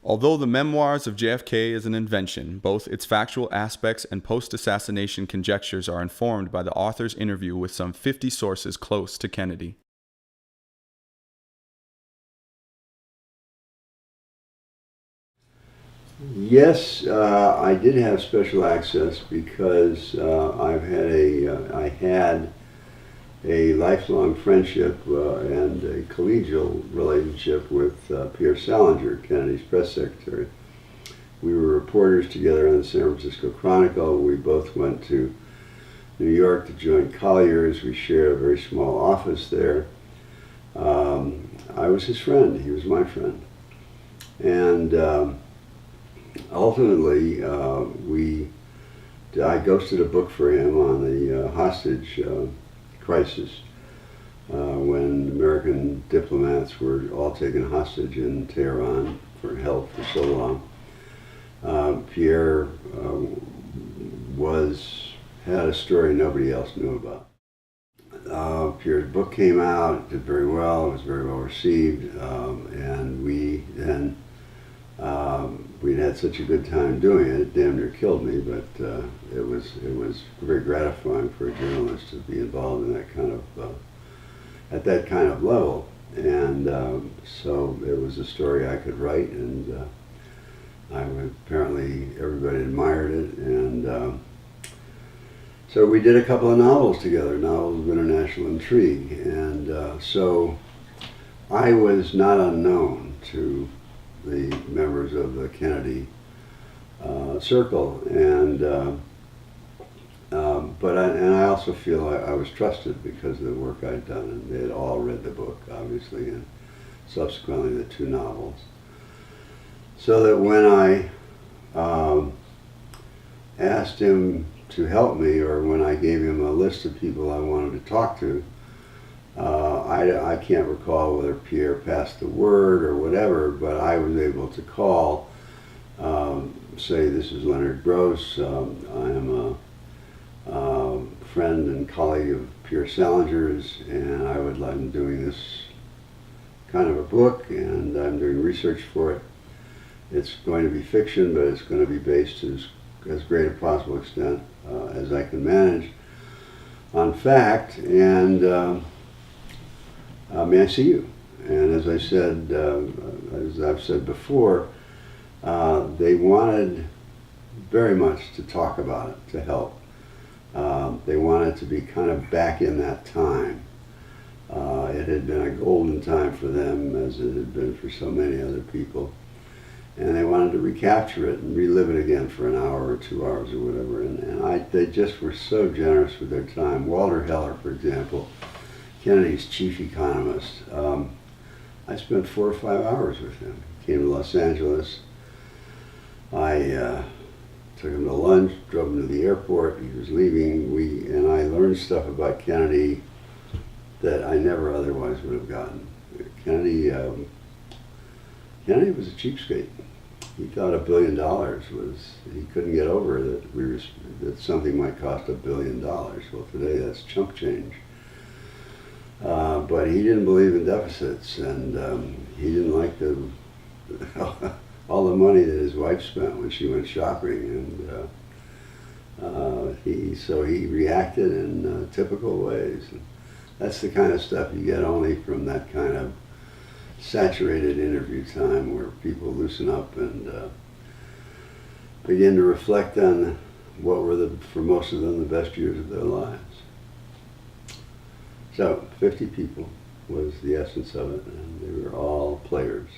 Although the Memoirs of JFK is an invention, both its factual aspects and post-assassination conjectures are informed by the author's interview with some 50 sources close to Kennedy. Yes, I did have special access because I had a lifelong friendship and a collegial relationship with Pierre Salinger, Kennedy's press secretary. We were reporters together on the San Francisco Chronicle. We both went to New York to join Collier's. We shared a very small office there. I was his friend. He was my friend. And ultimately, I ghosted a book for him on the hostage crisis when American diplomats were all taken hostage in Tehran held for so long. Pierre had a story nobody else knew about. Pierre's book came out, it did very well, it was very well received, and we'd had such a good time doing it, it damn near killed me, but it was very gratifying for a journalist to be involved in that kind of, at that kind of level. And so it was a story I could write, and apparently everybody admired it, and so we did a couple of novels together, novels of international intrigue, and so I was not unknown to the members of the Kennedy circle, and I also feel I was trusted because of the work I'd done, and they had all read the book, obviously, and subsequently the two novels. So that when I asked him to help me, or when I gave him a list of people I wanted to talk to, I can't recall whether Pierre passed the word or whatever, but I was able to call, say, this is Leonard Gross, I am a friend and colleague of Pierre Salinger's, and I'm doing this kind of a book, and I'm doing research for it. It's going to be fiction, but it's going to be based to as great a possible extent as I can manage on fact, and may I see you? And as I said, as I've said before, they wanted very much to talk about it, to help. They wanted to be kind of back in that time. It had been a golden time for them, as it had been for so many other people. And they wanted to recapture it and relive it again for an hour or 2 hours or whatever. And they just were so generous with their time. Walter Heller, for example, Kennedy's chief economist. I spent 4 or 5 hours with him. He came to Los Angeles. I took him to lunch, drove him to the airport. He was leaving. And I learned stuff about Kennedy that I never otherwise would have gotten. Kennedy was a cheapskate. He thought $1 billion he couldn't get over that something might cost $1 billion. Well, today that's chump change. But he didn't believe in deficits, and he didn't like all the money that his wife spent when she went shopping, and so he reacted in typical ways. And that's the kind of stuff you get only from that kind of saturated interview time, where people loosen up and begin to reflect on what were, for most of them, the best years of their lives. So 50 people was the essence of it, and they were all players.